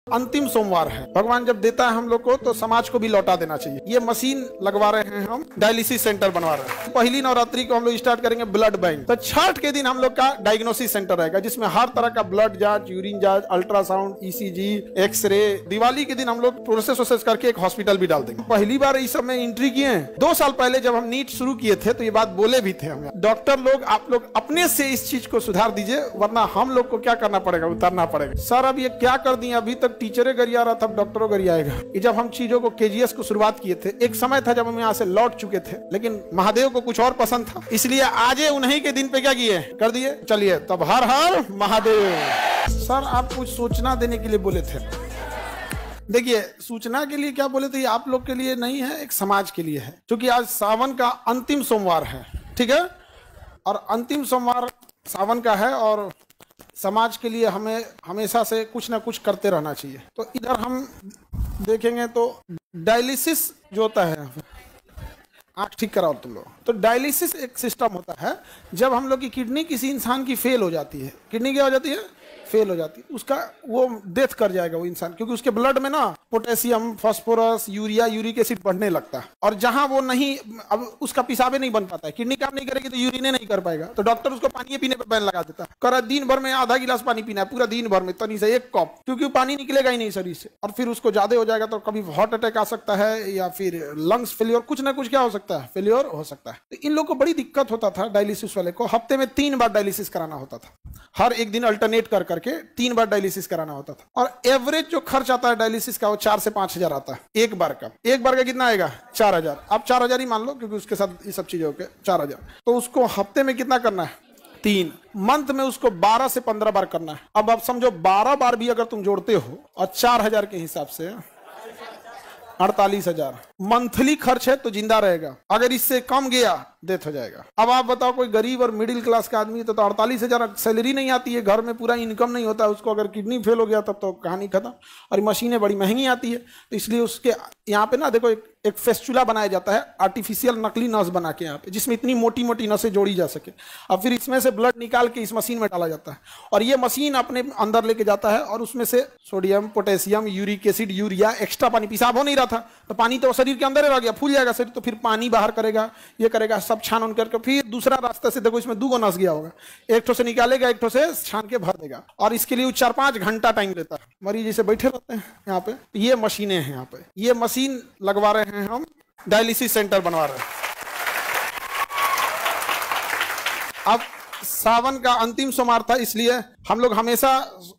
अंतिम सोमवार है। भगवान जब देता है हम लोग को तो समाज को भी लौटा देना चाहिए। ये मशीन लगवा रहे हैं, हम डायलिसिस सेंटर बनवा रहे हैं। पहली नवरात्रि को हम लोग स्टार्ट करेंगे ब्लड बैंक। तो छठ के दिन हम लोग का डायग्नोसिस सेंटर रहेगा, जिसमें हर तरह का ब्लड जांच, यूरिन जांच, अल्ट्रासाउंड, ईसीजी, एक्सरे। दिवाली के दिन हम लोग प्रोसेस करके एक हॉस्पिटल भी डाल देंगे। पहली बार इस सब में एंट्री किए हैं। 2 साल पहले जब हम नीट शुरू किए थे तो ये बात बोले भी थे हमें, डॉक्टर लोग आप लोग अपने से इस चीज को सुधार दीजिए, वरना हम लोग को क्या करना पड़ेगा, उतारना पड़ेगा। सर अब ये क्या कर दिए, अभी तक टीचरे गरिया रहा था, डॉक्टरों गरियाएगा। जब हम चीजों को केजीएस को शुरुआत किए थे, एक समय था जब हम यहाँ से लौट चुके थे, लेकिन महादेव को कुछ और पसंद था, इसलिए आज उन्हीं के दिन पे क्या किए, कर दिए। चलिए तब हर हर महादेव। सर आप कुछ सूचना देने के लिए बोले थे। देखिए सूचना के लिए क्या बोले थे, आप लोग के लिए नहीं है, एक समाज के लिए है, क्योंकि आज सावन का अंतिम सोमवार है, ठीक है। और अंतिम सोमवार सावन का है और समाज के लिए हमें हमेशा से कुछ ना कुछ करते रहना चाहिए। तो इधर हम देखेंगे तो डायलिसिस जो होता है, आँख ठीक कराओ तुम लोग। तो डायलिसिस एक सिस्टम होता है, जब हम लोग की किडनी किसी इंसान की फेल हो जाती है, किडनी क्या हो जाती है, फेल हो जाती है, उसका वो डेथ कर जाएगा वो इंसान, क्योंकि उसके ब्लड में ना potassium, phosphorus, urea, uric acid बढ़ने लगता है। और जहां वो नहीं, अब उसका पिसाबे नहीं बन पाता है, किडनी काम नहीं करेगी तो यूरिने नहीं कर पाएगा, तो डॉक्टर उसको पानी पीने पर बैन लगा देता है, कर दिन भर में आधा गिलास पानी पीना है, पूरा दिन भर में तनी से 1 कप, क्योंकि पानी निकलेगा ही नहीं शरीर से। और फिर उसको ज्यादा हो जाएगा तो कभी हार्ट अटैक आ सकता है, या फिर लंग्स फेलियर, कुछ ना कुछ क्या हो सकता है, फेलियर हो सकता है। तो इन लोग को बड़ी दिक्कत होता था, डायलिसिस वाले को हफ्ते में 3 बार डायलिसिस कराना होता था, हर एक दिन अल्टरनेट कर करके 3 बार डायलिसिस कराना होता था। और एवरेज जो खर्च आता है डायलिसिस का वो 4 से 5 हजार आता है एक बार का। एक बार का कितना आएगा, 4000। आप 4000 ही मान लो, क्योंकि उसके साथ ये सब चीजें होके 4000। तो उसको हफ्ते में कितना करना है, 3 मंथ में उसको 12 से 15 बार करना है। अब आप समझो 12 बार भी अगर तुम जोड़ते हो और 4000 के हिसाब से 48,000 मंथली खर्च है, तो जिंदा रहेगा। अगर इससे कम गया डेथ हो जाएगा। अब आप बताओ कोई गरीब और मिडिल क्लास का आदमी तो 48,000 सैलरी नहीं आती है, घर में पूरा इनकम नहीं होता है उसको, अगर किडनी फेल हो गया तब तो कहानी खत्म। और मशीनें बड़ी महंगी आती है, तो इसलिए उसके यहाँ पे ना देखो एक फेस्टुला बनाया जाता है, आर्टिफिशियल नकली नस बना के यहाँ पे, जिसमें इतनी मोटी मोटी नसें जोड़ी जा सके। अब फिर इसमें से ब्लड निकाल के इस मशीन में डाला जाता है, और ये मशीन अपने अंदर लेके जाता है, और उसमें से sodium, potassium, uric acid, urea, extra पानी, पेशाब हो नहीं रहा था तो पानी तो शरीर के अंदर रह गया, फूल जाएगा शरीर, तो फिर पानी बाहर करेगा, ये करेगा, सब छान उन करके फिर दूसरा रास्ते से देखो इसमें 2 नस गया होगा, एक ठो से निकालेगा, एक ठो से छान के भर देगा। और इसके लिए 4-5 घंटा टाइम लेता है। मरीज जैसे बैठे रहते हैं यहाँ पे, ये मशीनें हैं यहाँ पे, ये मशीन लगवा रहे हैं, हम डायलिसिस सेंटर बनवा रहे हैं। अब सावन का अंतिम सोमवार था, इसलिए हम लोग हमेशा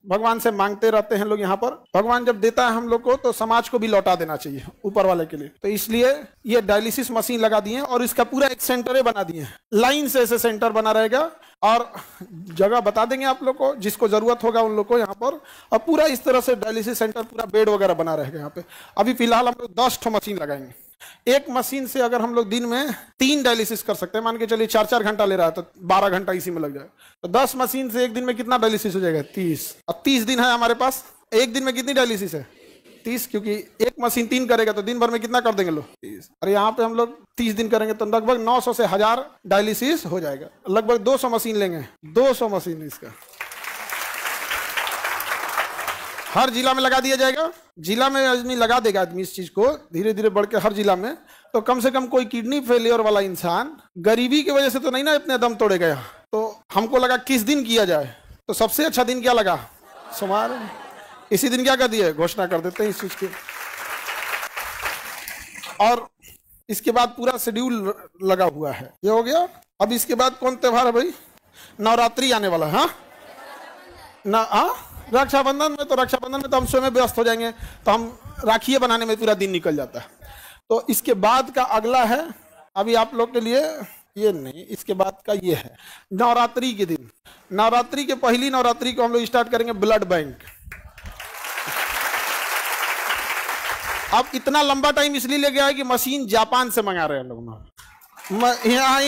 भगवान से मांगते रहते हैं लोग यहाँ पर। भगवान जब देता है हम लोग को तो समाज को भी लौटा देना चाहिए ऊपर वाले के लिए। तो इसलिए ये डायलिसिस मशीन लगा दिए हैं, और इसका पूरा एक सेंटर बना दिए हैं। लाइन से ऐसे सेंटर बना रहेगा, और जगह बता देंगे आप लोग को, जिसको जरूरत होगा उन लोग को यहाँ पर। और पूरा इस तरह से डायलिसिस सेंटर, पूरा बेड वगैरह बना रहेगा यहाँ पे। अभी फिलहाल हम लोग 10 ठो मशीन लगाएंगे। एक मशीन से अगर हम लोग दिन में 3 डायलिसिस कर सकते हैं, मान के चलिए 4-4 घंटा ले रहा है तो 12 घंटा इसी में लग जाएगा। तो 10 मशीन से एक दिन में कितना डायलिसिस हो जाएगा, 30। और 30 दिन है हमारे पास, एक दिन में कितनी डायलिसिस है, 30, क्योंकि एक मशीन 3 करेगा तो दिन भर में कितना कर देंगे लोग, 30। और यहाँ पे हम लोग 30 दिन करेंगे तो लगभग 900 से 1000 डायलिसिस हो जाएगा। लगभग 200 मशीन लेंगे, 200 मशीन इसका हर जिला में लगा दिया जाएगा। जिला में आदमी लगा देगा, आदमी इस चीज को धीरे धीरे बढ़ के हर जिला में, तो कम से कम कोई किडनी फेलियर वाला इंसान गरीबी की वजह से तो नहीं ना इतने दम तोड़ेगा यहाँ। तो हमको लगा किस दिन किया जाए, तो सबसे अच्छा दिन क्या लगा, सोमवार। इसी दिन क्या कर दिए, घोषणा कर देते हैं इस चीज की। और इसके बाद पूरा शेड्यूल लगा हुआ है, ये हो गया। अब इसके बाद कौन त्योहार है भाई, नवरात्रि आने वाला है। हाँ रक्षाबंधन में, तो रक्षाबंधन में तो हम स्वयं व्यस्त हो जाएंगे, तो हम राखियां बनाने में पूरा दिन निकल जाता है। तो इसके बाद का अगला है, अभी आप लोग के लिए ये नहीं, इसके बाद का ये है नवरात्रि के दिन। नवरात्रि के पहली नवरात्रि को हम लोग स्टार्ट करेंगे ब्लड बैंक। अब इतना लंबा टाइम इसलिए ले गया है कि मशीन जापान से मंगा रहे हैं लोग यहाँ,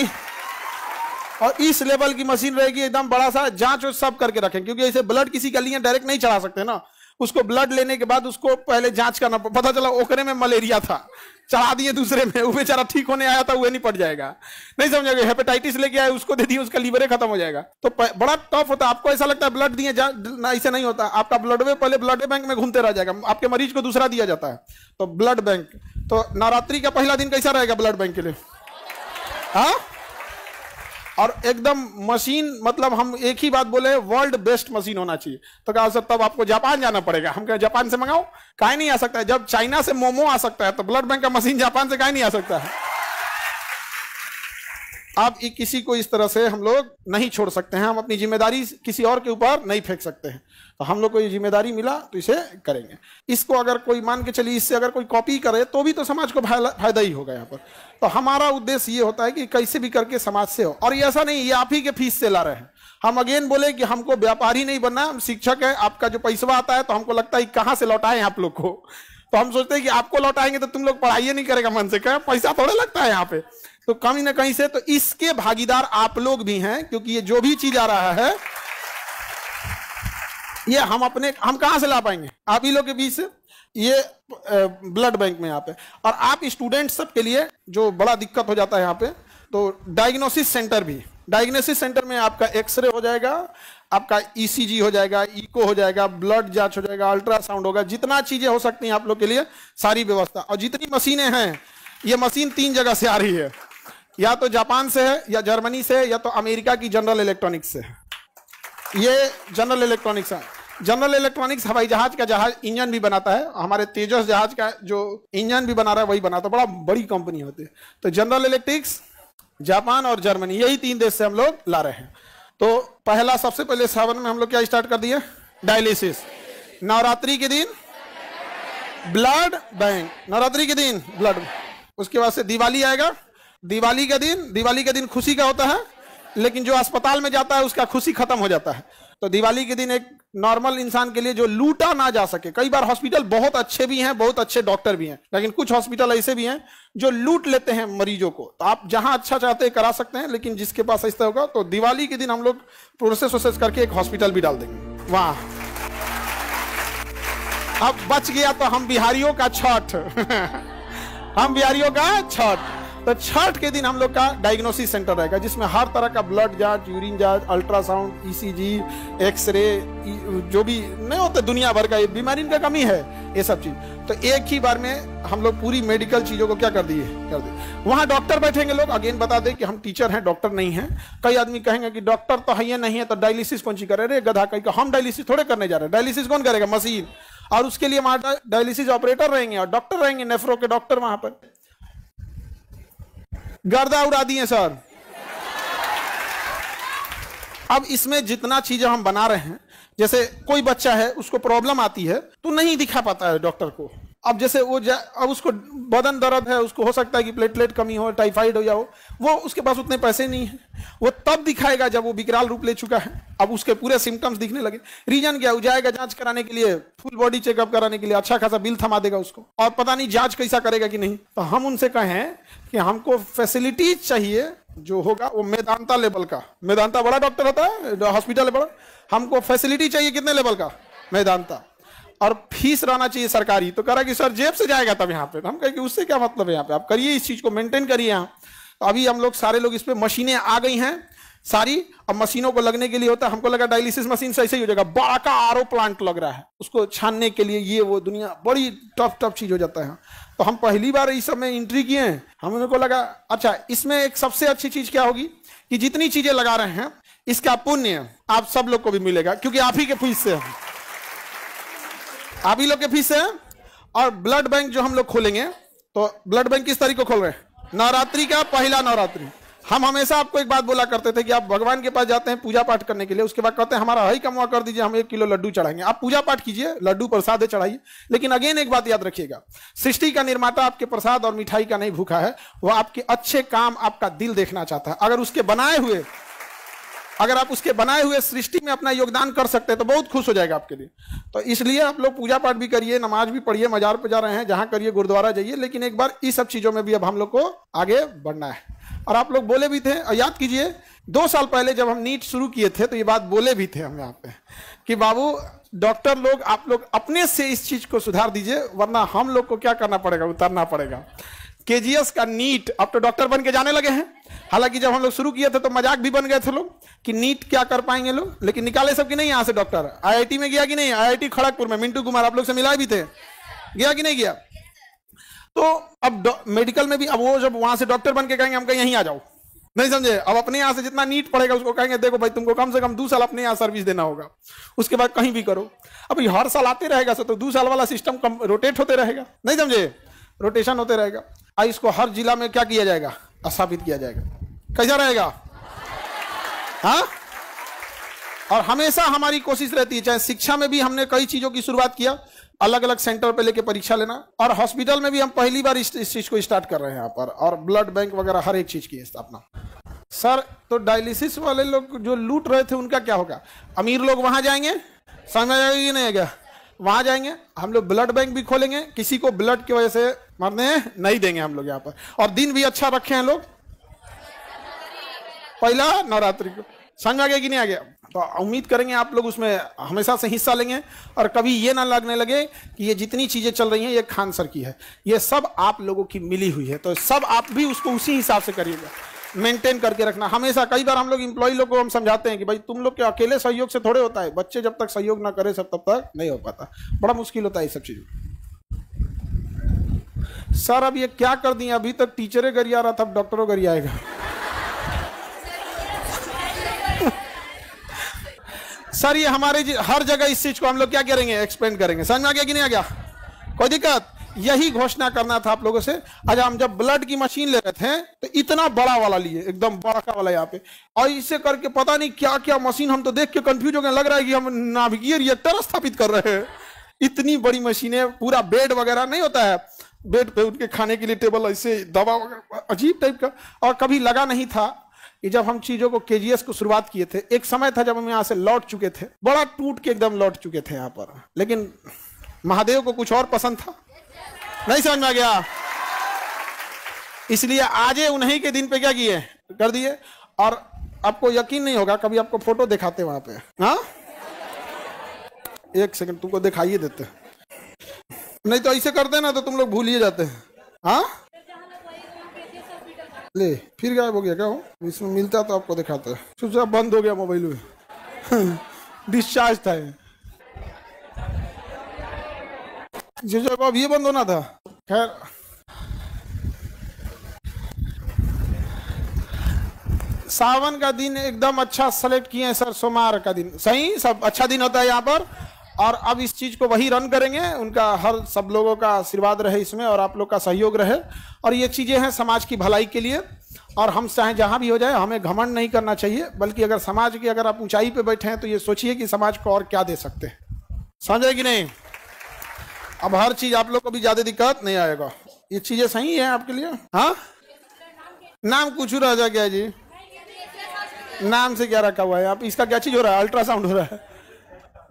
और इस लेवल की मशीन रहेगी, एकदम बड़ा सा जांच सब करके रखें, क्योंकि ऐसे ब्लड किसी का लिए डायरेक्ट नहीं चढ़ा सकते ना, उसको ब्लड लेने के बाद उसको पहले जांच करना, पता चला ओकरे में मलेरिया था, चढ़ा दिए दूसरे में, वो बेचारा ठीक होने आया था, वो नहीं पड़ जाएगा, नहीं समझोगे। हेपेटाइटिस लेके आए, उसको दे दिए, उसका लीवर खत्म हो जाएगा। तो बड़ा टफ होता है। आपको ऐसा लगता है ब्लड दिए, ऐसे नहीं होता। आपका ब्लड पहले ब्लड बैंक में घूमते रह जाएगा, आपके मरीज को दूसरा दिया जाता है। तो ब्लड बैंक, तो नवरात्रि का पहला दिन कैसा रहेगा ब्लड बैंक के लिए? हाँ, और एकदम मशीन, मतलब हम एक ही बात बोले, वर्ल्ड बेस्ट मशीन होना चाहिए। तो कहा सर तब आपको जापान जाना पड़ेगा। हम कहें जापान से मंगाओ, काहे नहीं आ सकता है? जब चाइना से मोमो आ सकता है तो ब्लड बैंक का मशीन जापान से काहे नहीं आ सकता है? आप किसी को इस तरह से हम लोग नहीं छोड़ सकते हैं, हम अपनी जिम्मेदारी किसी और के ऊपर नहीं फेंक सकते हैं। तो हम लोग को ये जिम्मेदारी मिला तो इसे करेंगे। इसको अगर कोई मान के चलिए, इससे अगर कोई कॉपी करे तो भी तो समाज को फायदा ही होगा यहाँ पर। तो हमारा उद्देश्य ये होता है कि कैसे भी करके समाज से हो। और ये ऐसा नहीं ये आप ही के फीस से ला रहे हैं। हम अगेन बोले कि हमको व्यापारी नहीं बनना, हम शिक्षक है। आपका जो पैसा आता है तो हमको लगता है कहाँ से लौटाएं आप लोग को। तो हम सोचते हैं कि आपको लौटाएंगे तो तुम लोग पढ़ाई नहीं करेगा मन से, क्या पैसा थोड़ा लगता है यहाँ पे, तो कहीं ना कहीं से। तो इसके भागीदार आप लोग भी हैं, क्योंकि ये जो भी चीज आ रहा है ये हम कहां से ला पाएंगे? आप ही लोग के बीच से। ये ब्लड बैंक में यहाँ पे, और आप स्टूडेंट सब के लिए जो बड़ा दिक्कत हो जाता है यहाँ पे, तो डायग्नोसिस सेंटर भी, डायग्नोसिस सेंटर में आपका एक्सरे हो जाएगा, आपका ईसीजी हो जाएगा, इको हो जाएगा, ब्लड जांच हो जाएगा, अल्ट्रासाउंड होगा, जितना चीजें हो सकती हैं आप लोग के लिए सारी व्यवस्था। और जितनी मशीनें हैं, ये मशीन 3 जगह से आ रही है, या तो जापान से है, या जर्मनी से है, या तो अमेरिका की जनरल इलेक्ट्रॉनिक्स से है। ये जनरल इलेक्ट्रॉनिक्स है। जनरल इलेक्ट्रॉनिक्स हवाई जहाज का जहाज इंजन भी बनाता है। हमारे तेजस जहाज का जो इंजन भी बना रहा है वही बनाता है, बड़ा बड़ी कंपनी होती है। तो जनरल इलेक्ट्रिक्स, जापान और जर्मनी, यही 3 देश से हम लोग ला रहे हैं। तो पहला, सबसे पहले सावन में हम लोग क्या स्टार्ट कर दिए? डायलिसिस। नवरात्रि के दिन ब्लड बैंक, नवरात्रि के दिन ब्लड। उसके बाद से दिवाली आएगा। दिवाली के दिन खुशी का होता है, लेकिन जो अस्पताल में जाता है उसका खुशी खत्म हो जाता है। तो दिवाली के दिन एक नॉर्मल इंसान के लिए जो लूटा ना जा सके, कई बार हॉस्पिटल बहुत अच्छे भी हैं, बहुत अच्छे डॉक्टर भी हैं, लेकिन कुछ हॉस्पिटल ऐसे भी हैं जो लूट लेते हैं मरीजों को। तो आप जहां अच्छा चाहते हैं करा सकते हैं, लेकिन जिसके पास ऐसा होगा तो दिवाली के दिन हम लोग प्रोसेस करके एक हॉस्पिटल भी डाल देंगे वहां। अब बच गया तो हम बिहारियों का छठ हम बिहारियों का छठ। तो छठ के दिन हम लोग का डायग्नोसिस सेंटर रहेगा, जिसमें हर तरह का ब्लड जांच, यूरिन जांच, अल्ट्रासाउंड, ईसीजी, एक्सरे, जो भी नहीं होता दुनिया भर का, ये बीमारी का कमी है, ये सब चीज। तो एक ही बार में हम लोग पूरी मेडिकल चीजों को क्या कर दिए। वहां डॉक्टर बैठेंगे लोग। अगेन बता दें कि हम टीचर हैं, डॉक्टर नहीं हैं। कई आदमी कहेंगे कि डॉक्टर तो है नहीं है तो डायलिसिस कौन सी करे? रे गधा, कहीं हम डायलिसिस थोड़े करने जा रहे हैं। डायलिसिस कौन करेगा? मशीन। और उसके लिए वहां डायलिसिस ऑपरेटर रहेंगे और डॉक्टर रहेंगे, नेफ्रो के डॉक्टर वहां पर। गर्दा उड़ा दिए सर। अब इसमें जितना चीजें हम बना रहे हैं, जैसे कोई बच्चा है उसको प्रॉब्लम आती है तो नहीं दिखा पाता है डॉक्टर को। अब जैसे अब उसको बदन दर्द है, उसको हो सकता है कि प्लेटलेट कमी हो, टाइफाइड हो या हो, वो उसके पास उतने पैसे नहीं है। वो तब दिखाएगा जब वो विकराल रूप ले चुका है, अब उसके पूरे सिम्टम्स दिखने लगे। रीजन क्या? वो जाएगा जांच कराने के लिए, फुल बॉडी चेकअप कराने के लिए, अच्छा खासा बिल थमा देगा उसको, और पता नहीं जांच कैसा करेगा कि नहीं। तो हम उनसे कहें कि हमको फैसिलिटीज चाहिए जो होगा वो मेदांता लेवल का। मेदांता बड़ा डॉक्टर होता है, हॉस्पिटल है बड़ा। हमको फैसिलिटी चाहिए कितने लेवल का? मेदांता। और फीस रहना चाहिए सरकारी। तो कह रहा कि सर जेब से जाएगा तब यहाँ पे। तो हम कहे कि उससे क्या मतलब है, यहाँ पे आप करिए, इस चीज को मेंटेन करिए यहाँ। तो अभी हम लोग सारे लोग इस पे मशीनें आ गई हैं सारी। अब मशीनों को लगने के लिए होता है, हमको लगा डायलिसिस मशीन से ऐसे ही हो जाएगा, बड़ा का आरओ प्लांट लग रहा है, उसको छानने के लिए ये वो दुनिया बड़ी टफ चीज हो जाता है। तो हम पहली बार इस सब में एंट्री किए हैं। हमें को लगा अच्छा इसमें एक सबसे अच्छी चीज क्या होगी कि जितनी चीजें लगा रहे हैं इसका पुण्य आप सब लोग को भी मिलेगा, क्योंकि आप ही के फीस से, आप ही लोग के फीस से। और ब्लड बैंक जो हम लोग खोलेंगे, तो ब्लड बैंक किस तारीख को खोल रहे हैं? नवरात्रि का पहला नवरात्रि। हम हमेशा आपको एक बात बोला करते थे कि आप भगवान के पास जाते हैं पूजा पाठ करने के लिए, उसके बाद कहते हैं हमारा हई कमवा कर दीजिए, हम 1 किलो लड्डू चढ़ाएंगे। आप पूजा पाठ कीजिए, लड्डू प्रसाद चढ़ाइए, लेकिन अगेन एक बात याद रखिएगा, सृष्टि का निर्माता आपके प्रसाद और मिठाई का नहीं भूखा है, वो आपके अच्छे काम, आपका दिल देखना चाहता है। अगर आप उसके बनाए हुए सृष्टि में अपना योगदान कर सकते हैं तो बहुत खुश हो जाएगा आपके लिए। तो इसलिए आप लोग पूजा पाठ भी करिए, नमाज भी पढ़िए, मजार पे जा रहे हैं जहां करिए, गुरुद्वारा जाइए, लेकिन एक बार इस सब चीजों में भी अब हम लोग को आगे बढ़ना है। और आप लोग बोले भी थे, और याद कीजिए 2 साल पहले जब हम नीट शुरू किए थे तो ये बात बोले भी थे हम यहाँ पे कि बाबू डॉक्टर लोग, आप लोग अपने से इस चीज को सुधार दीजिए, वरना हम लोग को क्या करना पड़ेगा, उतरना पड़ेगा। केजीएस का नीट, अब तो डॉक्टर बन के जाने लगे हैं। हालांकि जब हम लोग शुरू किए थे तो मजाक भी बन गए थे लोग कि नीट क्या कर पाएंगे लोग, लेकिन निकाले सब कि नहीं यहाँ से डॉक्टर। आईआईटी में गया कि नहीं, आईआईटी खड़गपुर में मिंटू कुमार आप लोग से मिला भी थे, गया कि नहीं गया। तो अब मेडिकल में भी अब वो जब वहां से डॉक्टर बन के कहेंगे हम कहीं यहीं आ जाओ, नहीं समझे। अब अपने यहाँ से जितना नीट पड़ेगा उसको कहेंगे देखो भाई तुमको कम से कम 2 साल अपने यहाँ सर्विस देना होगा, उसके बाद कहीं भी करो। अब हर साल आते रहेगा तो 2 साल वाला सिस्टम रोटेट होते रहेगा, नहीं समझे, रोटेशन होते रहेगा। इसको हर जिला में क्या किया जाएगा, स्थापित किया जाएगा। कैसा रहेगा, हाँ। और हमेशा हमारी कोशिश रहती है, चाहे शिक्षा में भी हमने कई चीजों की शुरुआत किया, अलग अलग सेंटर पे लेके परीक्षा लेना, और हॉस्पिटल में भी हम पहली बार इस चीज को स्टार्ट कर रहे हैं यहाँ पर, और ब्लड बैंक वगैरह हर एक चीज की स्थापना। सर तो डायलिसिस वाले लोग जो लूट रहे थे उनका क्या होगा, अमीर लोग वहां जाएंगे, समझ में आएगा, नहीं आएगा, वहां जाएंगे, हम लोग ब्लड बैंक भी खोलेंगे, किसी को ब्लड की वजह से मरने नहीं देंगे हम लोग यहाँ पर। और दिन भी अच्छा रखे हैं लोग, पहला नवरात्रि को, समझ आ गया कि नहीं आ गया। तो उम्मीद करेंगे आप लोग उसमें हमेशा से हिस्सा लेंगे, और कभी ये ना लगने लगे कि ये जितनी चीजें चल रही हैं ये खान सर की है, ये सब आप लोगों की मिली हुई है। तो सब आप भी उसको उसी हिसाब से करिएगा, मेंटेन करके रखना हमेशा। कई बार हम लोग एम्प्लॉय लोग को हम समझाते हैं कि भाई तुम लोग के अकेले सहयोग से थोड़े होता है, बच्चे जब तक सहयोग ना करे सब तब तक नहीं हो पाता, बड़ा मुश्किल होता है ये सब चीज। सर अब ये क्या कर दिए, अभी तक टीचरे गरिया रहा था, अब डॉक्टरों गरियाएगा। सर ये हमारे हर जगह इस चीज को हम लोग क्या करेंगे, एक्सपेंड करेंगे। समझ में आ गया कि नहीं आ गया, कोई दिक्कत। यही घोषणा करना था आप लोगों से। आज हम जब ब्लड की मशीन ले रहे थे तो इतना बड़ा वाला लिए, एकदम बड़ा वाला यहाँ पे, और इसे करके पता नहीं क्या क्या मशीन, हम तो देख के कंफ्यूज हो गए, लग रहा है कि हम नाभिकीय रिएक्टर स्थापित कर रहे हैं। इतनी बड़ी मशीनें, पूरा बेड वगैरह नहीं होता है, बेड पे उनके खाने के लिए टेबल, ऐसे दवा वगैरह, अजीब टाइप का। और कभी लगा नहीं था कि जब हम चीजों को केजीएस को शुरुआत किए थे, एक समय था जब हम यहाँ से लौट चुके थे, बड़ा टूट के एकदम लौट चुके थे यहाँ पर, लेकिन महादेव को कुछ और पसंद था, नहीं समझ में आ गया, इसलिए आज उन्हीं के दिन पे क्या किए, कर दिए। और आपको यकीन नहीं होगा, कभी आपको फोटो दिखाते वहां पे, हाँ एक सेकंड तुमको दिखाइए देते, नहीं तो ऐसे करते ना तो तुम लोग भूल ही जाते हैं। हाँ ले फिर गायब हो गया क्या, हो इसमें मिलता तो आपको दिखाता है, स्विच ऑफ बंद हो गया मोबाइल में। डिस्चार्ज था जब अब ये बंद होना था। खैर सावन का दिन एकदम अच्छा सेलेक्ट किए हैं सर, सोमवार का दिन सही, सब अच्छा दिन होता है यहाँ पर। और अब इस चीज को वही रन करेंगे, उनका हर सब लोगों का आशीर्वाद रहे इसमें, और आप लोग का सहयोग रहे। और ये चीजें हैं समाज की भलाई के लिए, और हम चाहे जहां भी हो जाए हमें घमंड नहीं करना चाहिए, बल्कि अगर समाज की अगर आप ऊंचाई पे बैठे हैं तो ये सोचिए कि समाज को और क्या दे सकते हैं, समझे कि नहीं। अब हर चीज आप लोग को भी ज्यादा दिक्कत नहीं आएगा, ये चीजें सही है आपके लिए। हाँ नाम कुछ रह गया जी, नाम से क्या रखा हुआ है, आप इसका क्या चीज हो रहा है, अल्ट्रासाउंड हो रहा है,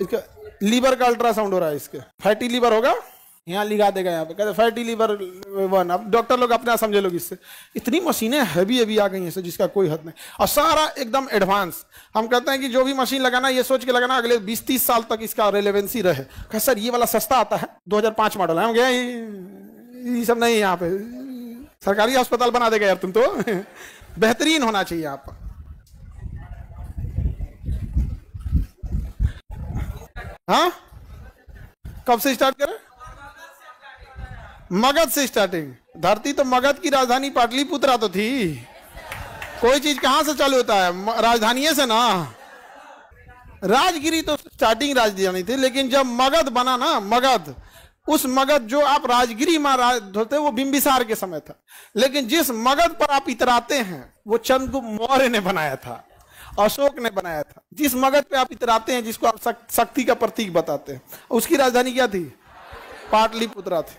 इसका लीवर का अल्ट्रासाउंड हो रहा है, इसके फैटी लीवर होगा, यहाँ लिखा देगा यहाँ पे, कहते फैटी लीवर 1। अब डॉक्टर लोग अपना समझे लोग, इससे इतनी मशीनें हैवी आ गई हैं जिसका कोई हद नहीं, और सारा एकदम एडवांस। हम कहते हैं कि जो भी मशीन लगाना ये सोच के लगाना अगले 20-30 साल तक इसका रेलेवेंसी रहे। कह सर ये वाला सस्ता आता है, 2005 मॉडल है, हम गए ये सब नहीं, यहाँ पे सरकारी अस्पताल बना देगा यार तुम तो। बेहतरीन होना चाहिए आप। हाँ कब से स्टार्ट करें, मगध से स्टार्टिंग। धरती तो मगध की राजधानी पाटलिपुत्रा तो थी, कोई चीज कहां से चालू होता है, राजधानी से ना। राजगिरी तो स्टार्टिंग राजधानी थी, लेकिन जब मगध बना ना, मगध, उस मगध जो आप राजगिरी में राज होते वो बिंबिसार के समय था, लेकिन जिस मगध पर आप इतराते हैं वो चंद्रगुप्त मौर्य ने बनाया था, अशोक ने बनाया था। जिस मगध पे आप इतराते हैं, जिसको आप शक्ति का प्रतीक बताते हैं, उसकी राजधानी क्या थी, पाटलिपुत्रा थी।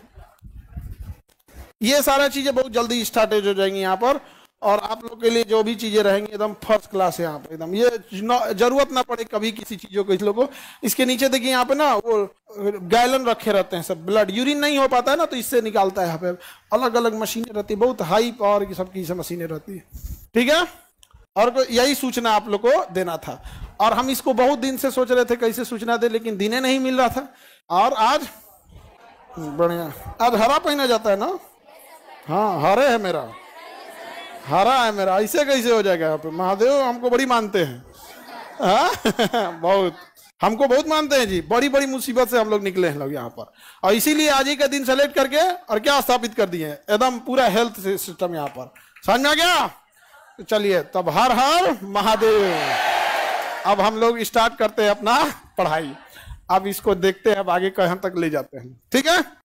ये सारा चीजें बहुत जल्दी स्टार्टेज हो जाएंगी यहाँ पर, और आप लोग के लिए जो भी चीजें रहेंगी एकदम फर्स्ट क्लास है यहाँ पे, एकदम ये जरूरत ना पड़े कभी किसी चीजों को। इस लोगों को इसके नीचे देखिए यहाँ पे ना वो गैलन रखे रहते हैं, सब ब्लड यूरिन नहीं हो पाता है ना, तो इससे निकालता है। यहाँ पे अलग अलग मशीनें रहती है, बहुत हाई पावर की सबकी मशीनें रहती है, ठीक है। और यही सूचना आप लोग को देना था। और हम इसको बहुत दिन से सोच रहे थे कैसे सूचना दे, लेकिन दिने नहीं मिल रहा था। और आज बढ़िया, आज हरा पहना जाता है ना? हाँ, हरे है मेरा, हरा है मेरा। ऐसे कैसे हो जाएगा? यहाँ पे महादेव हमको बड़ी मानते हैं। हाँ बहुत, हमको बहुत मानते हैं जी। बड़ी बड़ी मुसीबत से हम लोग निकले हैं लोग यहाँ पर, और इसीलिए आज ही का दिन सेलेक्ट करके और क्या स्थापित कर दिए हैं, एकदम पूरा हेल्थ सिस्टम यहाँ पर। समझ में आ गया? तो चलिए तब हर हर महादेव। अब हम लोग स्टार्ट करते हैं अपना पढ़ाई। अब इसको देखते हैं अब आगे कहाँ तक ले जाते हैं। ठीक है?